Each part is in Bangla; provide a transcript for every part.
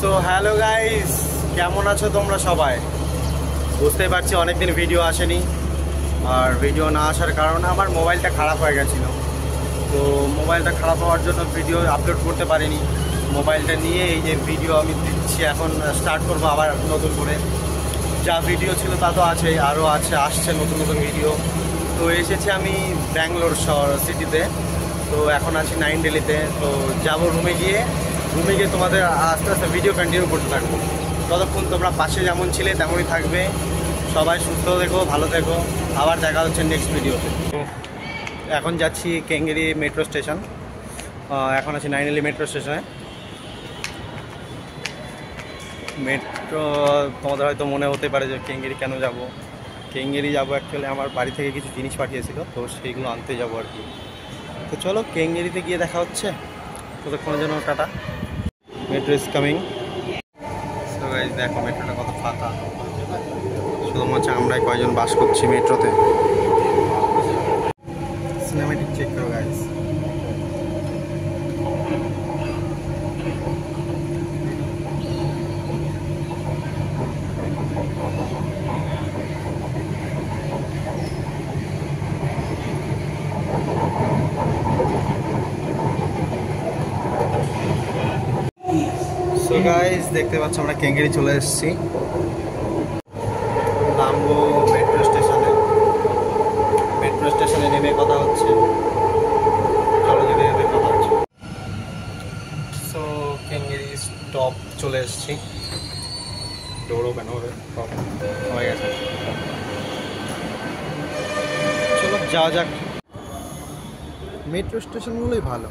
সো হ্যালো গাইস, কেমন আছো তোমরা সবাই? বুঝতেই পারছি অনেকদিন ভিডিও আসেনি, আর ভিডিও না আসার কারণে আমার মোবাইলটা খারাপ হয়ে গেছিলো। তো মোবাইলটা খারাপ হওয়ার জন্য ভিডিও আপলোড করতে পারিনি। মোবাইলটা নিয়ে এই যে ভিডিও আমি দিচ্ছি, এখন স্টার্ট করবো আবার নতুন করে। যা ভিডিও ছিল তা তো আছেই, আরও আসছে নতুন নতুন ভিডিও। তো এসেছি আমি ব্যাঙ্গালোর শহর সিটিতে। তো এখন আছি নাইন দিল্লিতে। তো যাবো রুমে গিয়ে তোমাদের আস্তে আস্তে ভিডিও কন্টিনিউ করতে থাকবো। ততক্ষণ তোমরা পাশে যেমন ছিলে তেমনই থাকবে। সবাই সুস্থ থেকো, ভালো থেকো। আবার দেখা হচ্ছে নেক্সট ভিডিওতে। এখন যাচ্ছি কেঙ্গেরি মেট্রো স্টেশন। এখন আছি নাইন দিল্লি মেট্রো স্টেশনে। মেট্রো তোমাদের হয়তো মনে হতে পারে যে কেঙ্গেরি কেন যাব। কেঙ্গেরি যাবো অ্যাকচুয়ালি আমার বাড়ি থেকে কিছু জিনিস পাঠিয়েছিল, তো সেইগুলো আনতে যাবো আর কি। তো চলো কেঙ্গেরিতে গিয়ে দেখা হচ্ছে। ততক্ষণের জন্য tata. Metro is coming. So guys, দেখো মেট্রোটা কত ফাঁকা। শুধুমাত্র আমরাই কয়জন বাস করছি মেট্রোতে। সিনেমেটিক চেক করো গাইস। সো গাইস, দেখতে পাচ্ছ আমরা কেঙ্গেরি চলে এসেছি। নামবো মেট্রো স্টেশনে নেমে কথা হচ্ছে। চলো যেতে যেতে কথা হচ্ছে। সো কেঙ্গেরি স্টপ চলে এসেছি। দৌড়ো কেন হয়ে গেছে। চলো যাওয়া যাক। মেট্রো স্টেশনগুলোই ভালো।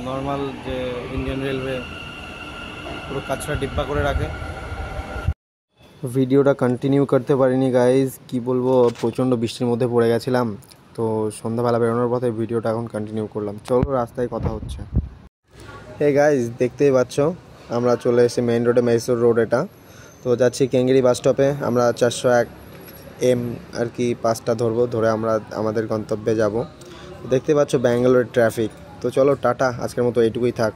নর্মাল যে ইন্ডিয়ান রেলওয়ে পুরো কাঁচরা ডিব্বা করে রাখে। ভিডিওটা কন্টিনিউ করতে পারিনি গাইজ, কি বলবো, প্রচণ্ড বৃষ্টির মধ্যে পড়ে গেছিলাম। তো সন্ধ্যাবেলা বেরোনোর পথে ভিডিওটা এখন কন্টিনিউ করলাম। চলো রাস্তায় কথা হচ্ছে। এই গাইজ, দেখতেই পাচ্ছ আমরা চলে এসেছি মেইন রোডে, মেসোর রোড এটা। তো যাচ্ছি কেঙ্গেরি বাস স্টপে। আমরা 401 আর কি পাসটা ধরে আমরা আমাদের গন্তব্যে যাব। দেখতে পাচ্ছ ব্যাঙ্গালোরের ট্রাফিক। তো চলো টাটা, আজকের মতো এইটুকুই থাক।